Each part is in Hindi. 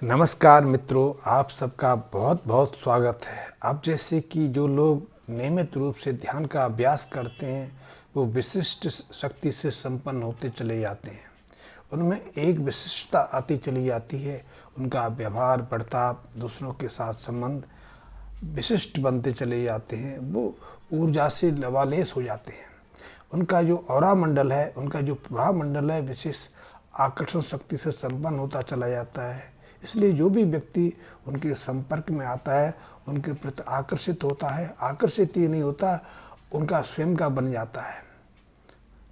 नमस्कार मित्रों, आप सबका बहुत बहुत स्वागत है। आप जैसे कि जो लोग नियमित रूप से ध्यान का अभ्यास करते हैं वो विशिष्ट शक्ति से संपन्न होते चले जाते हैं। उनमें एक विशिष्टता आती चली जाती है। उनका व्यवहार, बर्ताव, दूसरों के साथ संबंध विशिष्ट बनते चले जाते हैं। वो ऊर्जा से लबालेस हो जाते हैं। उनका जो ऑरा मंडल है, उनका जो प्रभाव मंडल है, विशेष आकर्षण शक्ति से संपन्न होता चला जाता है। इसलिए जो भी व्यक्ति उनके संपर्क में आता है उनके प्रति आकर्षित होता है। आकर्षित ही नहीं होता, उनका स्वयं का बन जाता है।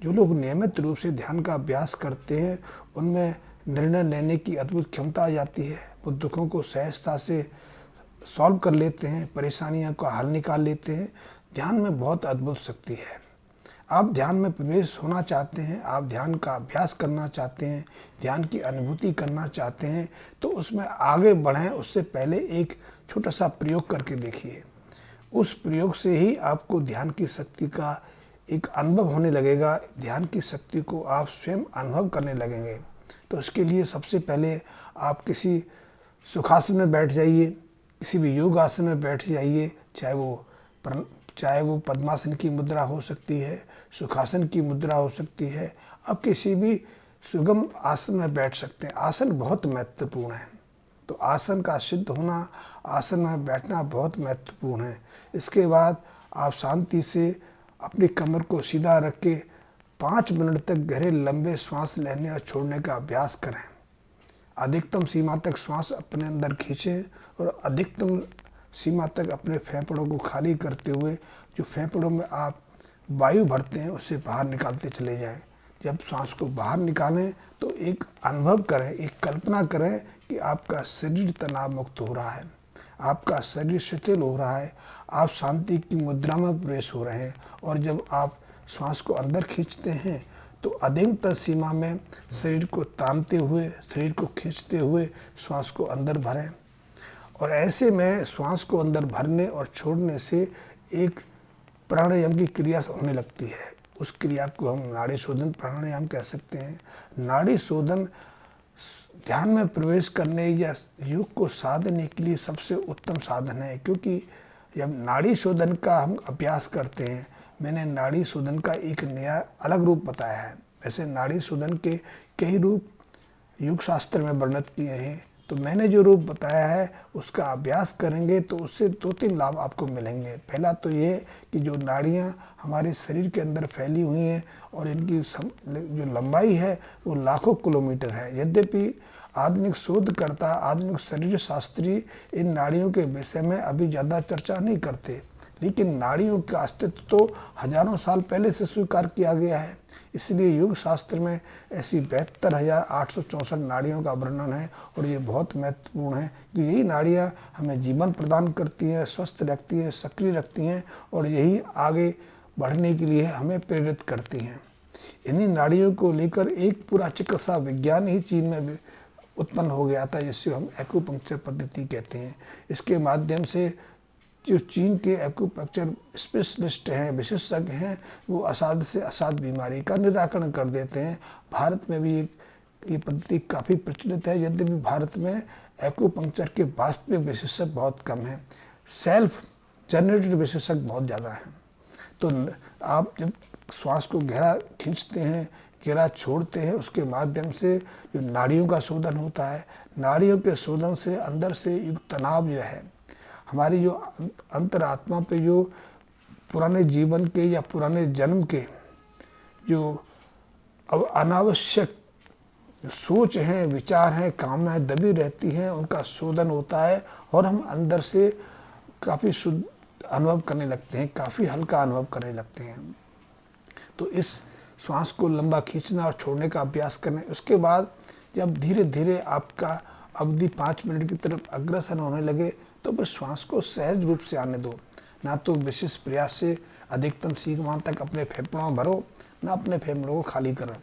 जो लोग नियमित रूप से ध्यान का अभ्यास करते हैं उनमें निर्णय लेने की अद्भुत क्षमता आ जाती है। वो दुखों को सहजता से सॉल्व कर लेते हैं, परेशानियों का हल निकाल लेते हैं। ध्यान में बहुत अद्भुत शक्ति है। आप ध्यान में प्रवेश होना चाहते हैं, आप ध्यान का अभ्यास करना चाहते हैं, ध्यान की अनुभूति करना चाहते हैं, तो उसमें आगे बढ़ें। उससे पहले एक छोटा सा प्रयोग करके देखिए। उस प्रयोग से ही आपको ध्यान की शक्ति का एक अनुभव होने लगेगा। ध्यान की शक्ति को आप स्वयं अनुभव करने लगेंगे। तो इसके लिए सबसे पहले आप किसी सुखासन में बैठ जाइए, किसी भी योग आसन में बैठ जाइए। चाहे वो पद्मासन की मुद्रा हो सकती है, सुखासन की मुद्रा हो सकती है। आप किसी भी सुगम आसन में बैठ सकते हैं। आसन बहुत महत्वपूर्ण है, तो आसन का सिद्ध होना, आसन में बैठना बहुत महत्वपूर्ण है। इसके बाद आप शांति से अपनी कमर को सीधा रख के 5 मिनट तक गहरे लंबे श्वास लेने और छोड़ने का अभ्यास करें। अधिकतम सीमा तक श्वास अपने अंदर खींचें और अधिकतम सीमा तक अपने फेफड़ों को खाली करते हुए जो फेफड़ों में आप वायु भरते हैं उसे बाहर निकालते चले जाएं। जब सांस को बाहर निकालें तो एक अनुभव करें, एक कल्पना करें कि आपका शरीर तनाव मुक्त हो रहा है, आपका शरीर शिथिल हो रहा है, आप शांति की मुद्रा में प्रवेश हो रहे हैं। और जब आप श्वास को अंदर खींचते हैं तो अधिकतम सीमा में शरीर को तानते हुए, शरीर को खींचते हुए श्वास को अंदर भरें। और ऐसे में श्वास को अंदर भरने और छोड़ने से एक प्राणायाम की क्रिया होने लगती है। उस क्रिया को हम नाड़ी शोधन प्राणायाम कह सकते हैं। नाड़ी शोधन ध्यान में प्रवेश करने या योग को साधने के लिए सबसे उत्तम साधन है, क्योंकि जब नाड़ी शोधन का हम अभ्यास करते हैं, मैंने नाड़ी शोधन का एक नया अलग रूप बताया है। वैसे नाड़ी शोधन के कई रूप योग शास्त्र में वर्णित किए हैं, तो मैंने जो रूप बताया है उसका अभ्यास करेंगे तो उससे 2-3 लाभ आपको मिलेंगे। पहला तो ये कि जो नाड़ियाँ हमारे शरीर के अंदर फैली हुई हैं और इनकी जो लंबाई है वो लाखों किलोमीटर है। यद्यपि आधुनिक शोधकर्ता, आधुनिक शरीर शास्त्री इन नाड़ियों के विषय में अभी ज़्यादा चर्चा नहीं करते, लेकिन नाड़ियों का अस्तित्व तो हजारों साल पहले से स्वीकार किया गया है। इसलिए योग शास्त्र में ऐसी 72,864 नाड़ियों का वर्णन है। और ये बहुत महत्वपूर्ण है कि यही नाड़ियाँ हमें जीवन प्रदान करती हैं, स्वस्थ रखती हैं, सक्रिय रखती हैं और यही आगे बढ़ने के लिए हमें प्रेरित करती हैं। इन्हीं नाड़ियों को लेकर एक पूरा चिकित्सा विज्ञान ही चीन में उत्पन्न हो गया था, जिससे हम एक्यूपंक्चर पद्धति कहते हैं। इसके माध्यम से जो चीन के एक्यूपंक्चर स्पेशलिस्ट हैं, विशेषज्ञ हैं, वो असाध्य से असाध्य बीमारी का निराकरण कर देते हैं। भारत में भी ये पद्धति काफ़ी प्रचलित है, यद्यपि भारत में एक्यूपंक्चर के वास्तविक विशेषज्ञ बहुत कम हैं, सेल्फ जनरेटेड विशेषज्ञ बहुत ज़्यादा हैं। तो आप जब श्वास को गहरा खींचते हैं, गहरा छोड़ते हैं, उसके माध्यम से जो नाड़ियों का शोधन होता है, नाड़ियों के शोधन से अंदर से युक्त तनाव जो है, हमारी जो अंतरात्मा पे जो पुराने जीवन के या पुराने जन्म के जो अब अनावश्यक सोच हैं, विचार हैं, कामनाएं दबी रहती हैं, उनका शोधन होता है और हम अंदर से काफ़ी शुद्ध अनुभव करने लगते हैं, काफ़ी हल्का अनुभव करने लगते हैं। तो इस श्वास को लंबा खींचना और छोड़ने का अभ्यास करें। उसके बाद जब धीरे धीरे आपका अवधि 5 मिनट की तरफ अग्रसर होने लगे तो फिर श्वास को सहज रूप से आने दो। ना तो विशेष प्रयास से अधिकतम सीमा तक अपने फेफड़ों में भरो, ना अपने फेफड़ों को खाली करो।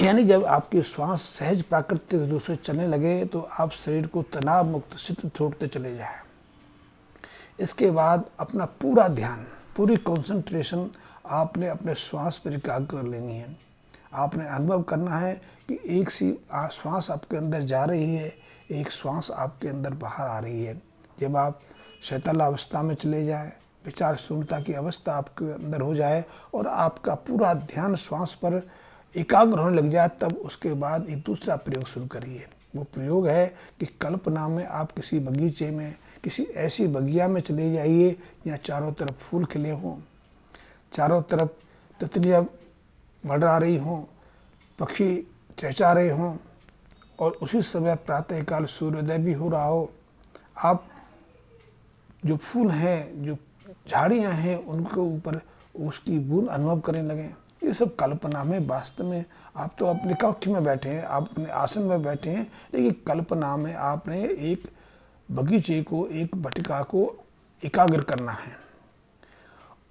यानी जब आपकी श्वास सहज प्राकृतिक रूप से चलने लगे तो आप शरीर को तनाव मुक्त शिथिल छोड़ते चले जाएं। इसके बाद अपना पूरा ध्यान, पूरी कंसंट्रेशन आपने अपने श्वास पर एकाग्र कर लेनी है। आपने अनुभव करना है कि एक सी श्वास आपके अंदर जा रही है, एक श्वास आपके अंदर बाहर आ रही है। जब आप शीतल अवस्था में चले जाएं, विचार शून्यता की अवस्था आपके अंदर हो जाए और आपका पूरा ध्यान श्वास पर एकाग्र होने लग जाए, तब उसके बाद एक दूसरा प्रयोग शुरू करिए। वो प्रयोग है कि कल्पना में आप किसी बगीचे में, किसी ऐसी बगिया में चले जाइए जहाँ चारों तरफ फूल खिले हों, चारों तरफ तितलियाँ मंडरा रही हों, पक्षी चहचहा रहे हों और उसी समय प्रातःकाल सूर्योदय भी हो रहा हो। आप जो फूल हैं, जो झाड़ियाँ हैं, उनके ऊपर उसकी बूंद अनुभव करने लगें। ये सब कल्पना में, वास्तव में आप तो अपने कक्ष में बैठे हैं, आप अपने आसन में बैठे हैं, लेकिन कल्पना में आपने एक बगीचे को, एक वाटिका को एकाग्र करना है।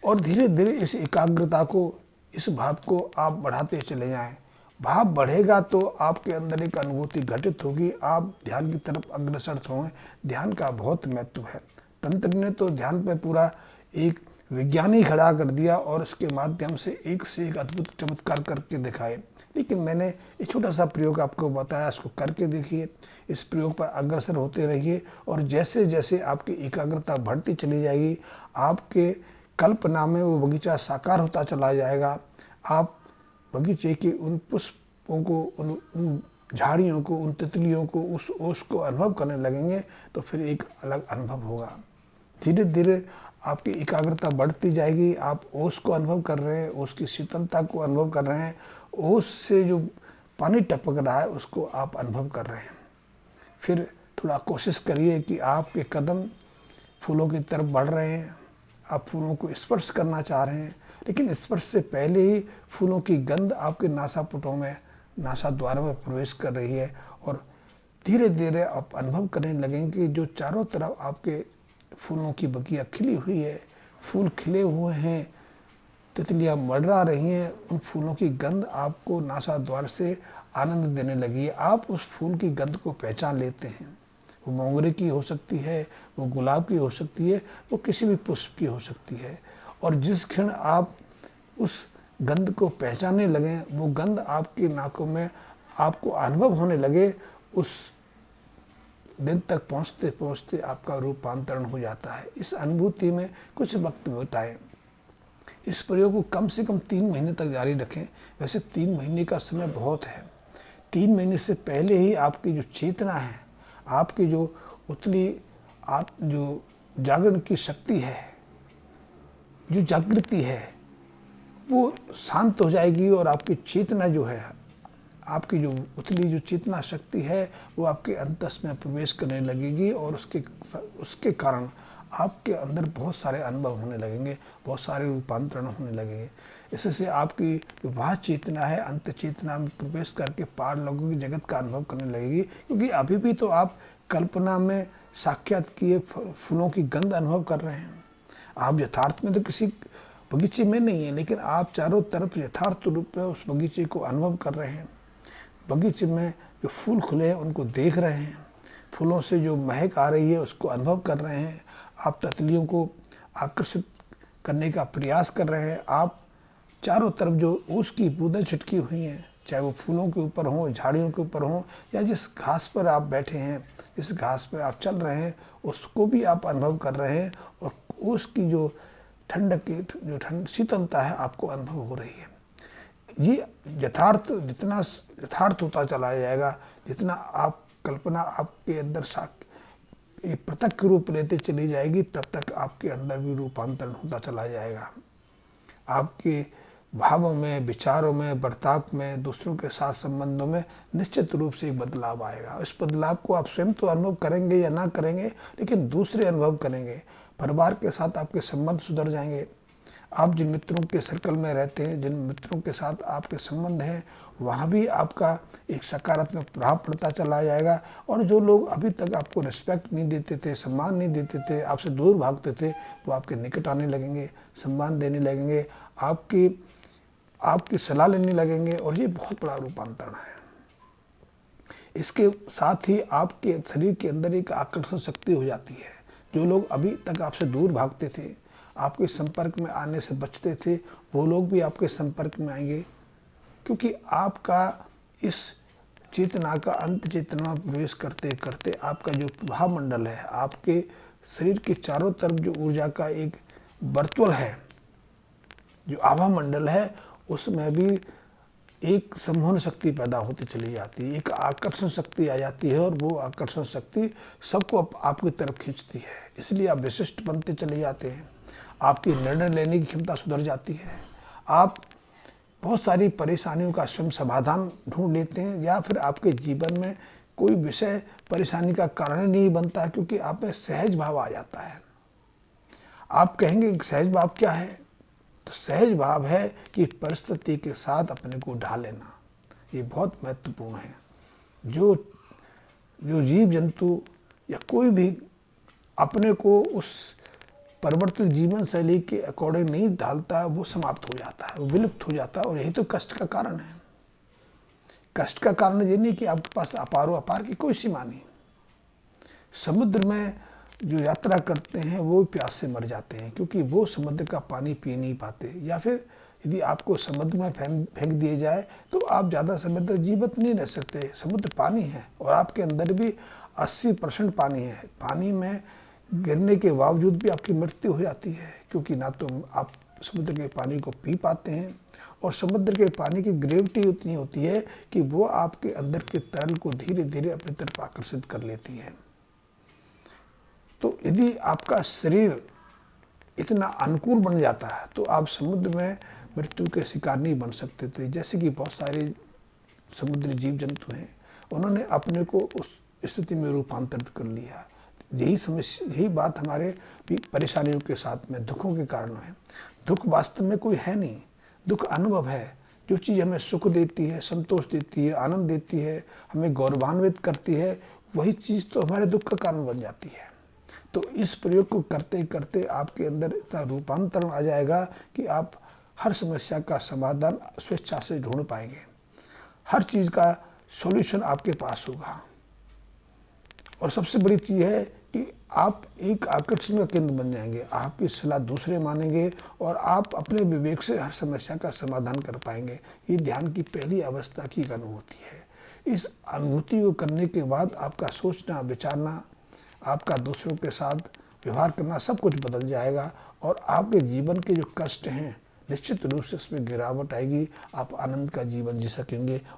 और धीरे धीरे इस एकाग्रता को, इस भाव को आप बढ़ाते चले जाएं। भाव बढ़ेगा तो आपके अंदर एक अनुभूति घटित होगी, आप ध्यान की तरफ अग्रसर होंगे। ध्यान का बहुत महत्व है। तंत्र ने तो ध्यान पर पूरा एक विज्ञानी खड़ा कर दिया और उसके माध्यम से एक अद्भुत चमत्कार करके दिखाए। लेकिन मैंने एक छोटा सा प्रयोग आपको बताया, इसको करके देखिए, इस प्रयोग पर अग्रसर होते रहिए और जैसे जैसे आपकी एकाग्रता बढ़ती चली जाएगी, आपके कल्पना में वो बगीचा साकार होता चला जाएगा। आप बगीचे के उन पुष्पों को, उन झाड़ियों को, उन तितलियों को, उस ओस को अनुभव करने लगेंगे तो फिर एक अलग अनुभव होगा। धीरे धीरे आपकी एकाग्रता बढ़ती जाएगी। आप ओस को अनुभव कर रहे हैं, ओस की शीतलता को अनुभव कर रहे हैं, ओस से जो पानी टपक रहा है उसको आप अनुभव कर रहे हैं। फिर थोड़ा कोशिश करिए कि आपके कदम फूलों की तरफ बढ़ रहे हैं, आप फूलों को स्पर्श करना चाह रहे हैं, लेकिन स्पर्श से पहले ही फूलों की गंध आपके नासापुटों में, नासाद्वार में प्रवेश कर रही है और धीरे धीरे आप अनुभव करने लगेंगे कि जो चारों तरफ आपके फूलों की बगिया खिली हुई है, फूल खिले हुए हैं, तितलियाँ मंडरा रही हैं, उन फूलों की गंध आपको नासाद्वार से आनंद देने लगी है। आप उस फूल की गंध को पहचान लेते हैं। वो मोगरे की हो सकती है, वो गुलाब की हो सकती है, वो किसी भी पुष्प की हो सकती है। और जिस क्षण आप उस गंध को पहचानने लगें, वो गंध आपकी नाकों में आपको अनुभव होने लगे, उस दिन तक पहुँचते पहुँचते आपका रूपांतरण हो जाता है। इस अनुभूति में कुछ वक्त बिताएं। इस प्रयोग को कम से कम 3 महीने तक जारी रखें। वैसे 3 महीने का समय बहुत है। 3 महीने से पहले ही आपकी जो चेतना है, आपकी जो उतली जो जागरण की शक्ति है, जो जागृति है, वो शांत हो जाएगी और आपकी चेतना जो है, आपकी जो उतली जो चेतना शक्ति है, वो आपके अंतस में प्रवेश करने लगेगी और उसके कारण आपके अंदर बहुत सारे अनुभव होने लगेंगे, बहुत सारे रूपांतरण होने लगेंगे। इससे आपकी जो बाह्य चेतना है, अंत चेतना में प्रवेश करके पारलौकिक जगत का अनुभव करने लगेगी। क्योंकि अभी भी तो आप कल्पना में साक्षात किए फूलों की गंध अनुभव कर रहे हैं। आप यथार्थ में तो किसी बगीचे में नहीं है, लेकिन आप चारों तरफ यथार्थ रूप में उस बगीचे को अनुभव कर रहे हैं। बगीचे में जो फूल खुले हैं उनको देख रहे हैं, फूलों से जो महक आ रही है उसको अनुभव कर रहे हैं। आप तितलियों को आकर्षित करने का प्रयास कर रहे हैं। आप चारों तरफ जो ओस की बूंदें छिटकी हुई हैं, चाहे वो फूलों के ऊपर हों, झाड़ियों के ऊपर हों, या जिस घास पर आप बैठे हैं, जिस घास पर आप चल रहे हैं, उसको भी आप अनुभव कर रहे हैं और ओस की जो ठंडक की जो शीतलता है आपको अनुभव हो रही है। ये यथार्थ जितना यथार्थ होता चला जाएगा, जितना आप कल्पना आपके अंदर प्रत्यक्ष रूप लेते चली जाएगी, तब तक आपके अंदर भी रूपांतरण होता चला जाएगा। आपके भावों में, विचारों में, बर्ताव में, दूसरों के साथ संबंधों में निश्चित रूप से एक बदलाव आएगा। इस बदलाव को आप स्वयं तो अनुभव करेंगे या ना करेंगे, लेकिन दूसरे अनुभव करेंगे। परिवार के साथ आपके संबंध सुधर जाएंगे। आप जिन मित्रों के सर्कल में रहते हैं, जिन मित्रों के साथ आपके संबंध हैं, वहाँ भी आपका एक सकारात्मक प्रभाव पड़ता चला जाएगा। और जो लोग अभी तक आपको रिस्पेक्ट नहीं देते थे, सम्मान नहीं देते थे, आपसे दूर भागते थे, वो आपके निकट आने लगेंगे, सम्मान देने लगेंगे, आपकी सलाह लेने लगेंगे और ये बहुत बड़ा रूपांतरण है। इसके साथ ही आपके शरीर के अंदर एक आकर्षण शक्ति हो जाती है। जो लोग अभी तक आपसे दूर भागते थे, आपके संपर्क में आने से बचते थे, वो लोग भी आपके संपर्क में आएंगे। क्योंकि आपका इस चेतना का अंत चेतना में प्रवेश करते करते आपका जो प्रभाव मंडल है, आपके शरीर के चारों तरफ जो ऊर्जा का एक वर्तुल है, जो आभा मंडल है, उसमें भी एक सम्मोहन शक्ति पैदा होती चली जाती है, एक आकर्षण शक्ति आ जाती है और वो आकर्षण शक्ति सबको आपकी तरफ खींचती है। इसलिए आप विशिष्ट बनते चले जाते हैं, आपकी निर्णय लेने की क्षमता सुधर जाती है, आप बहुत सारी परेशानियों का स्वयं समाधान ढूंढ लेते हैं, या फिर आपके जीवन में कोई विषय परेशानी का कारण नहीं बनता क्योंकि आप में सहज भाव आ जाता है। आप कहेंगे सहज भाव क्या है? तो सहज भाव है कि परिस्थिति के साथ अपने को ढाल लेना, ये बहुत महत्वपूर्ण है। जो जीव जंतु या कोई भी अपने को उस परिवर्तित जीवन शैली के अकॉर्डिंग नहीं ढालता, वो समाप्त हो जाता है, वो विलुप्त हो जाता है। और यही तो कष्ट का कारण है। कष्ट का कारण ये नहीं कि आपके पास अपार की कोई सीमा नहीं। समुद्र में जो यात्रा करते हैं वो प्यास से मर जाते हैं क्योंकि वो समुद्र का पानी पी नहीं पाते, या फिर यदि आपको समुद्र में फेंक दिए जाए तो आप ज़्यादा समय तक जीवित नहीं रह सकते। समुद्र पानी है और आपके अंदर भी 80% पानी है। पानी में गिरने के बावजूद भी आपकी मृत्यु हो जाती है क्योंकि ना तो आप समुद्र के पानी को पी पाते हैं, और समुद्र के पानी की ग्रेविटी उतनी होती है कि वो आपके अंदर के तरल को धीरे धीरे अपनी तरफ आकर्षित कर लेती है। तो यदि आपका शरीर इतना अनुकूल बन जाता है तो आप समुद्र में मृत्यु के शिकार नहीं बन सकते थे। जैसे कि बहुत सारे समुद्री जीव जंतु हैं, उन्होंने अपने को उस स्थिति में रूपांतरित कर लिया। यही बात हमारे भी परेशानियों के साथ में दुखों के कारण है। दुख वास्तव में कोई है नहीं, दुख अनुभव है। जो चीज़ हमें सुख देती है, संतोष देती है, आनंद देती है, हमें गौरवान्वित करती है, वही चीज़ तो हमारे दुख का कारण बन जाती है। तो इस प्रयोग को करते करते आपके अंदर इतना रूपांतरण आ जाएगा कि आप हर समस्या का समाधान स्वेच्छा से ढूंढ पाएंगे, हर चीज़ का सॉल्यूशन आपके पास होगा। और सबसे बड़ी चीज़ है कि आप एक आकर्षण का केंद्र बन जाएंगे, आपकी सलाह दूसरे मानेंगे और आप अपने विवेक से हर समस्या का समाधान कर पाएंगे। ये ध्यान की पहली अवस्था की एक अनुभूति है। इस अनुभूति को करने के बाद आपका सोचना, विचारना, आपका दूसरों के साथ व्यवहार करना सब कुछ बदल जाएगा और आपके जीवन के जो कष्ट हैं निश्चित रूप से उसमें गिरावट आएगी। आप आनंद का जीवन जी सकेंगे